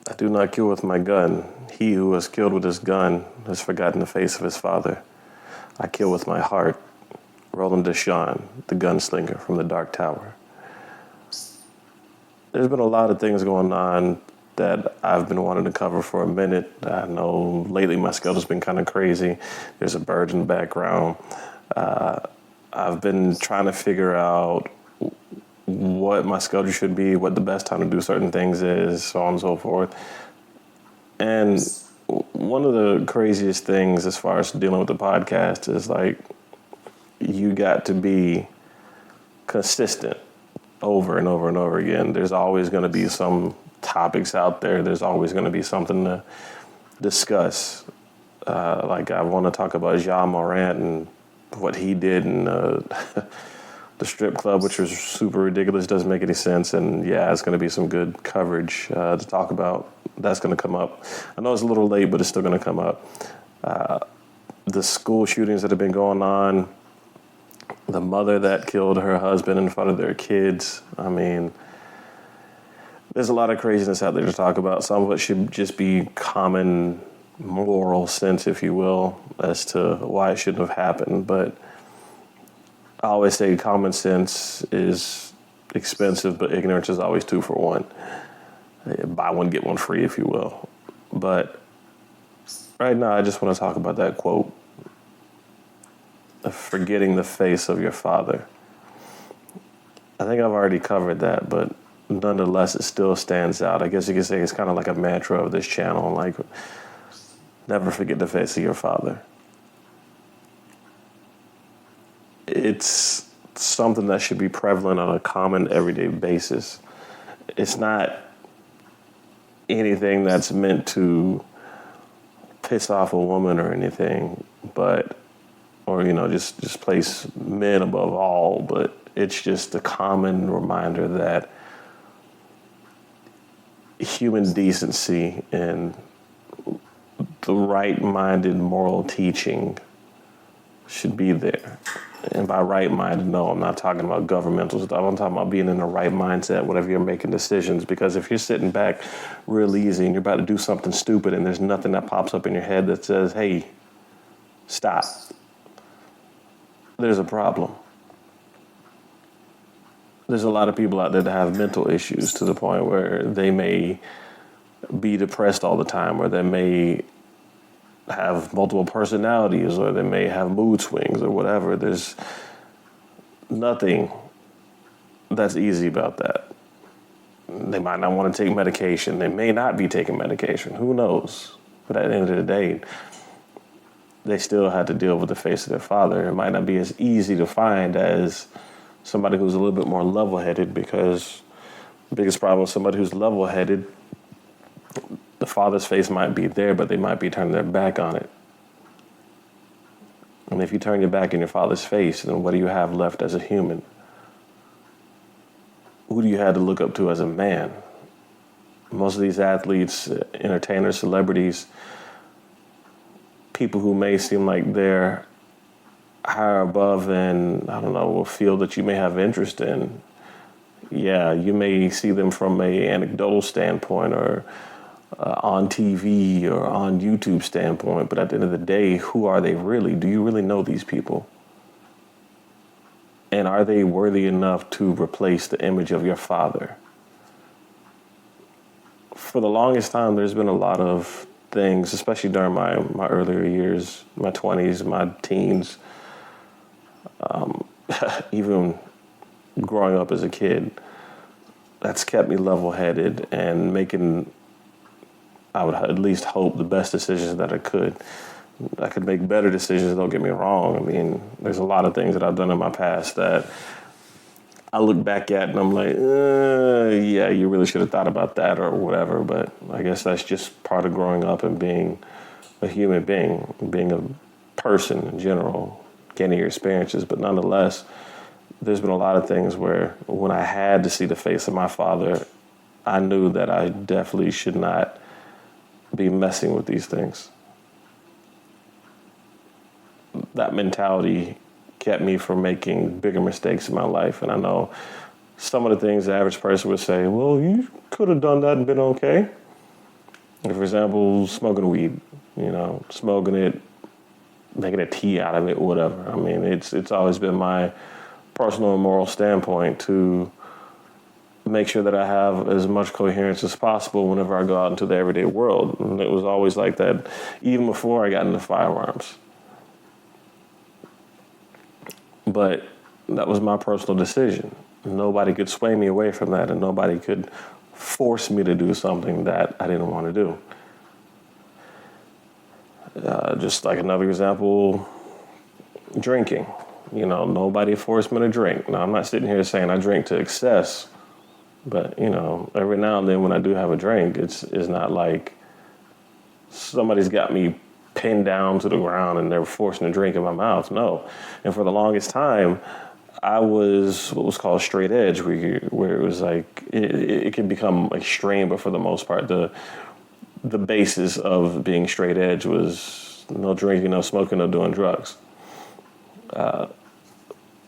I do not kill with my gun. He who has killed with his gun has forgotten the face of his father. I kill with my heart. Roland Deshawn, the gunslinger from the Dark Tower. There's been a lot of things going on that I've been wanting to cover for a minute. I know lately my schedule's been kind of crazy. There's a bird in the background. I've been trying to figure out what my schedule should be, what the best time to do certain things is, so on and so forth. And one of the craziest things as far as dealing with the podcast is like, you got to be consistent over and over and over again. There's always going to be some topics out there. There's always going to be something to discuss. Like I want to talk about Ja Morant and what he did in the strip club, which was super ridiculous, doesn't make any sense. And yeah, it's going to be some good coverage to talk about. That's going to come up. I know it's a little late, but it's still going to come up. The school shootings that have been going on, the mother that killed her husband in front of their kids. I mean, there's a lot of craziness out there to talk about. Some of it should just be common moral sense, if you will, as to why it shouldn't have happened. But I always say common sense is expensive, but ignorance is always 2 for 1. Buy one, get one free, if you will. But right now, I just want to talk about that quote, forgetting the face of your father. I think I've already covered that, but nonetheless, it still stands out. I guess you could say it's kind of like a mantra of this channel, like, never forget the face of your father. It's something that should be prevalent on a common everyday basis. It's not anything that's meant to piss off a woman or anything, or just place men above all, but it's just a common reminder that human decency and the right-minded moral teaching should be there. And by right-minded, no, I'm not talking about governmental stuff. I'm talking about being in the right mindset whenever you're making decisions. Because if you're sitting back real easy and you're about to do something stupid and there's nothing that pops up in your head that says, hey, stop, there's a problem. There's a lot of people out there that have mental issues to the point where they may be depressed all the time, or they may have multiple personalities, or they may have mood swings or whatever. There's nothing that's easy about that. They might not want to take medication. They may not be taking medication. Who knows? But at the end of the day, they still had to deal with the face of their father. It might not be as easy to find as somebody who's a little bit more level-headed, because the biggest problem with somebody who's level-headed, the father's face might be there, but they might be turning their back on it. And if you turn your back in your father's face, then what do you have left as a human? Who do you have to look up to as a man? Most of these athletes, entertainers, celebrities, people who may seem like they're higher above in, a field that you may have interest in. Yeah, you may see them from a anecdotal standpoint, or on TV or on YouTube standpoint, but at the end of the day, who are they really? Do you really know these people? And are they worthy enough to replace the image of your father? For the longest time, there's been a lot of things, especially during my earlier years, my 20s, my teens, even growing up as a kid, that's kept me level-headed and making, I would at least hope, the best decisions that I could. I could make better decisions, don't get me wrong. I mean, there's a lot of things that I've done in my past that I look back at and I'm like, yeah, you really should have thought about that or whatever. But I guess that's just part of growing up and being a human being, being a person in general, gaining your experiences. But nonetheless, there's been a lot of things where when I had to see the face of my father, I knew that I definitely should not be messing with these things. That mentality kept me from making bigger mistakes in my life. And I know some of the things the average person would say, well, you could have done that and been okay. Like, for example, smoking weed, smoking it, making a tea out of it, whatever. I mean, it's always been my personal and moral standpoint to make sure that I have as much coherence as possible whenever I go out into the everyday world. And it was always like that even before I got into firearms. But that was my personal decision. Nobody could sway me away from that, and nobody could force me to do something that I didn't want to do. Just like another example, drinking. Nobody forced me to drink. Now, I'm not sitting here saying I drink to excess, but, every now and then when I do have a drink, it's not like somebody's got me pinned down to the ground and they're forcing a drink in my mouth. No. And for the longest time, I was what was called straight edge, where it was like, it can become extreme, but for the most part, the basis of being straight edge was no drinking, no smoking, no doing drugs.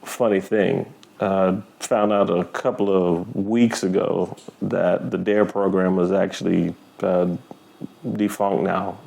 Funny thing, found out a couple of weeks ago that the DARE program was actually defunct now.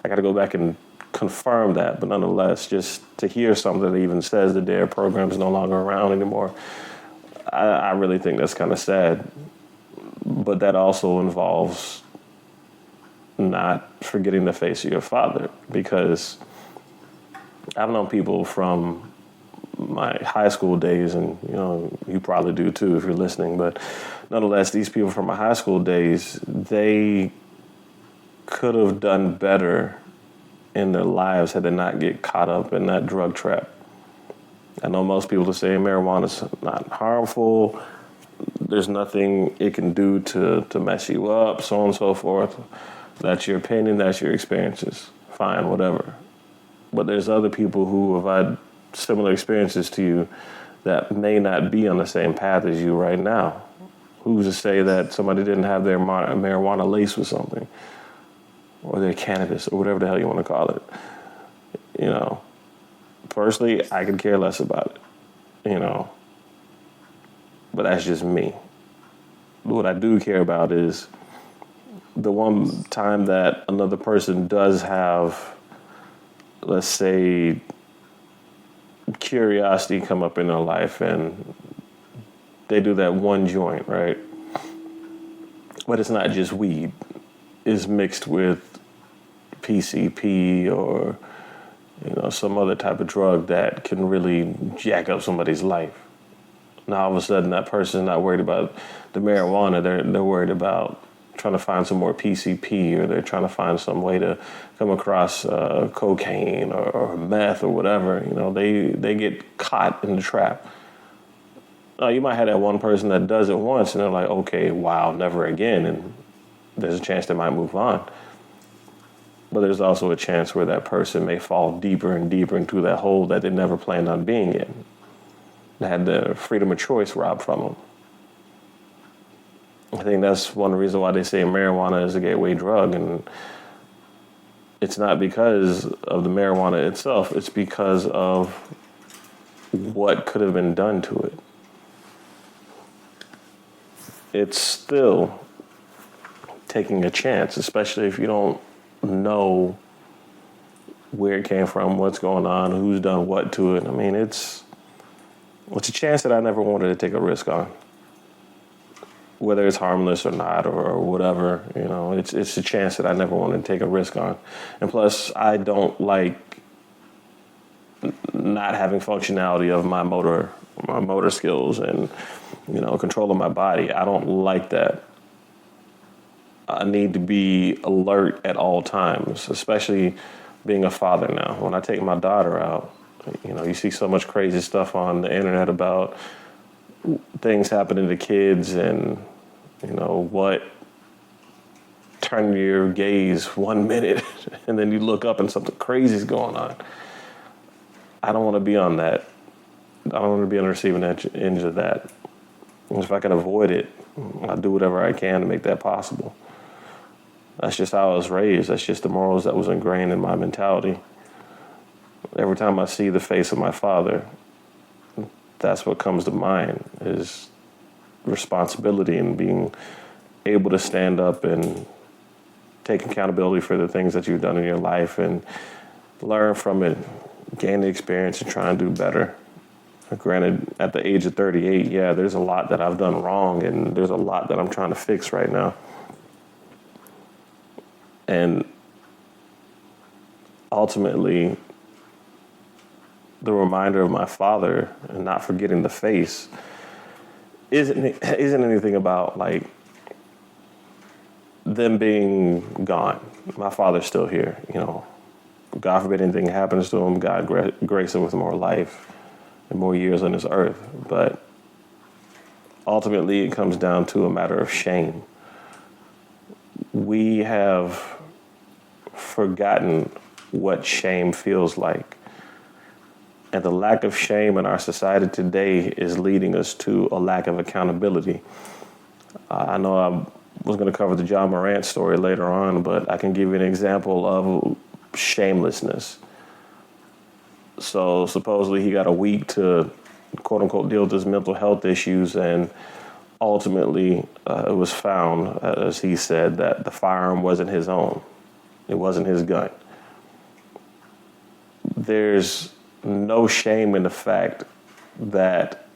I got to go back and confirm that, but nonetheless, just to hear something that even says the DARE program is no longer around anymore, I really think that's kind of sad. But that also involves not forgetting the face of your father, because I've known people from my high school days, and you probably do too if you're listening, but nonetheless, these people from my high school days, they could have done better in their lives had they not get caught up in that drug trap. I know most people say marijuana's not harmful, there's nothing it can do to mess you up, so on and so forth. That's your opinion, that's your experiences. Fine, whatever. But there's other people who have had similar experiences to you that may not be on the same path as you right now. Who's to say that somebody didn't have their marijuana laced with something, or their cannabis, or whatever the hell you want to call it? Personally, I could care less about it, but that's just me. What I do care about is the one time that another person does have, let's say, curiosity come up in their life and they do that one joint, right? But it's not just weed. It's mixed with PCP or, some other type of drug that can really jack up somebody's life. Now, all of a sudden, that person's not worried about the marijuana. They're worried about trying to find some more PCP, or they're trying to find some way to come across cocaine or meth or whatever. They get caught in the trap. You might have that one person that does it once and they're like, okay, wow, never again. And there's a chance they might move on. But there's also a chance where that person may fall deeper and deeper into that hole that they never planned on being in. They had the freedom of choice robbed from them. I think that's one reason why they say marijuana is a gateway drug, and it's not because of the marijuana itself, it's because of what could have been done to it. It's still taking a chance, especially if you don't know where it came from, what's going on, who's done what to it. I mean, it's a chance that I never wanted to take a risk on. Whether it's harmless or not, or whatever, it's a chance that I never wanted to take a risk on. And plus, I don't like not having functionality of my motor skills and, controlling my body. I don't like that. I need to be alert at all times, especially being a father now. When I take my daughter out, you see so much crazy stuff on the internet about things happening to kids and, what turn your gaze 1 minute and then you look up and something crazy is going on. I don't want to be on that. I don't want to be on the receiving end of that. And if I can avoid it, I'll do whatever I can to make that possible. That's just how I was raised. That's just the morals that was ingrained in my mentality. Every time I see the face of my father, that's what comes to mind, is responsibility and being able to stand up and take accountability for the things that you've done in your life and learn from it, gain the experience, and try and do better. Granted, at the age of 38, yeah, there's a lot that I've done wrong, and there's a lot that I'm trying to fix right now. And ultimately, the reminder of my father and not forgetting the face isn't anything about like them being gone. My father's still here, you know. God forbid anything happens to him, God grace him with more life and more years on this earth. But ultimately, it comes down to a matter of shame. We have forgotten what shame feels like. And the lack of shame in our society today is leading us to a lack of accountability. I know I was going to cover the John Morant story later on, but I can give you an example of shamelessness. So supposedly he got a week to, quote unquote, deal with his mental health issues, and ultimately it was found, as he said, that the firearm wasn't his own. It wasn't his gun. There's no shame in the fact that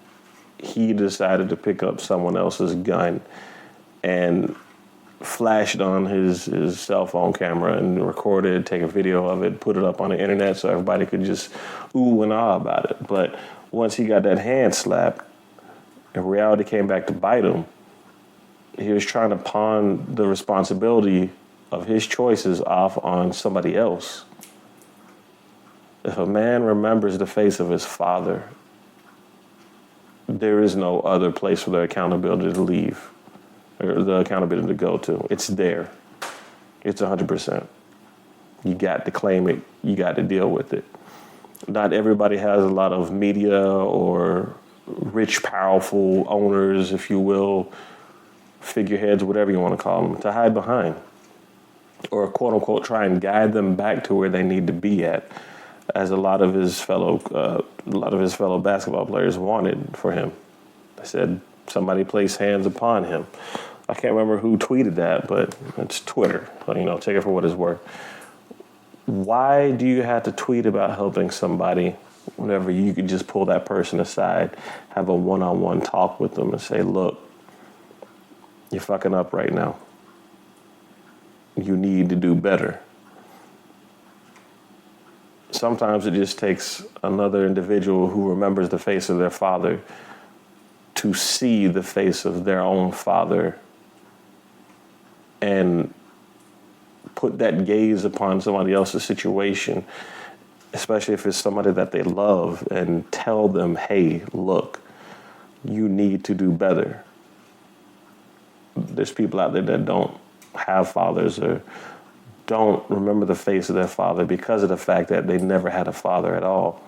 he decided to pick up someone else's gun and flash it on his cell phone camera and record it, take a video of it, put it up on the internet so everybody could just ooh and ah about it. But once he got that hand slapped and reality came back to bite him, he was trying to pawn the responsibility of his choices off on somebody else. If a man remembers the face of his father, there is no other place for the accountability to leave, or the accountability to go to. It's there. It's 100%. You got to claim it. You got to deal with it. Not everybody has a lot of media or rich, powerful owners, if you will, figureheads, whatever you want to call them, to hide behind, or quote unquote try and guide them back to where they need to be at, as a lot of his fellow basketball players wanted for him. They said somebody place hands upon him. I can't remember who tweeted that, but it's Twitter. So, you know, take it for what it's worth. Why do you have to tweet about helping somebody whenever you could just pull that person aside, have a one-on-one talk with them and say, look, you're fucking up right now. You need to do better. Sometimes it just takes another individual who remembers the face of their father to see the face of their own father and put that gaze upon somebody else's situation, especially if it's somebody that they love, and tell them, hey, look, you need to do better. There's people out there that don't have fathers or don't remember the face of their father because of the fact that they never had a father at all.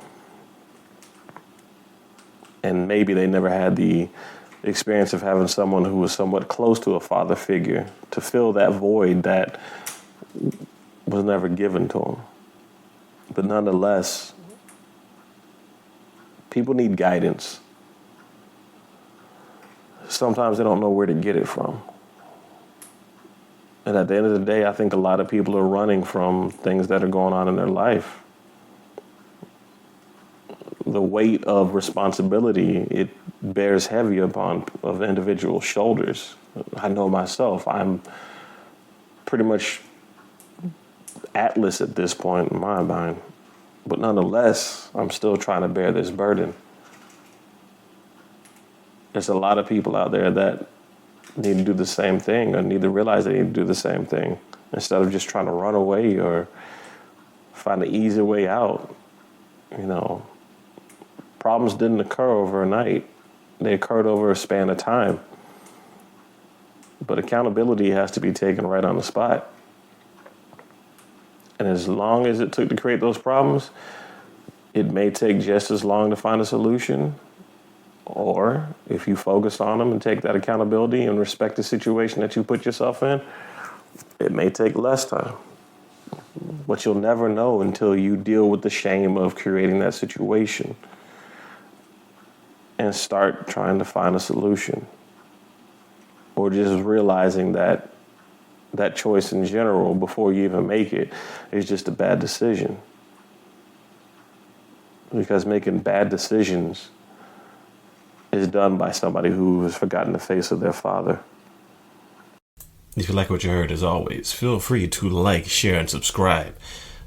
And maybe they never had the experience of having someone who was somewhat close to a father figure to fill that void that was never given to them. But nonetheless, people need guidance. Sometimes they don't know where to get it from. And at the end of the day, I think a lot of people are running from things that are going on in their life. The weight of responsibility, it bears heavy upon of individual shoulders. I know myself, I'm pretty much Atlas at this point in my mind. But nonetheless, I'm still trying to bear this burden. There's a lot of people out there that need to do the same thing, or need to realize they need to do the same thing, instead of just trying to run away or find an easy way out. You know, problems didn't occur overnight. They occurred over a span of time. But accountability has to be taken right on the spot. And as long as it took to create those problems, it may take just as long to find a solution. Or if you focus on them and take that accountability and respect the situation that you put yourself in, it may take less time. But you'll never know until you deal with the shame of creating that situation and start trying to find a solution. Or just realizing that that choice in general before you even make it is just a bad decision. Because making bad decisions is done by somebody who has forgotten the face of their father. If you like what you heard, as always, feel free to like, share, and subscribe.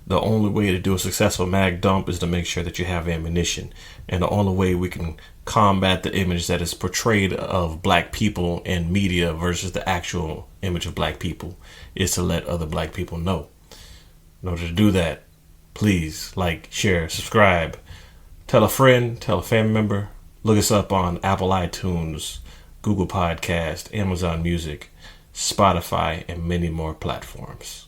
The only way to do a successful mag dump is to make sure that you have ammunition. And the only way we can combat the image that is portrayed of black people in media versus the actual image of black people is to let other black people know. In order to do that, please like, share, subscribe, tell a friend, tell a family member. Look us up on Apple iTunes, Google Podcast, Amazon Music, Spotify, and many more platforms.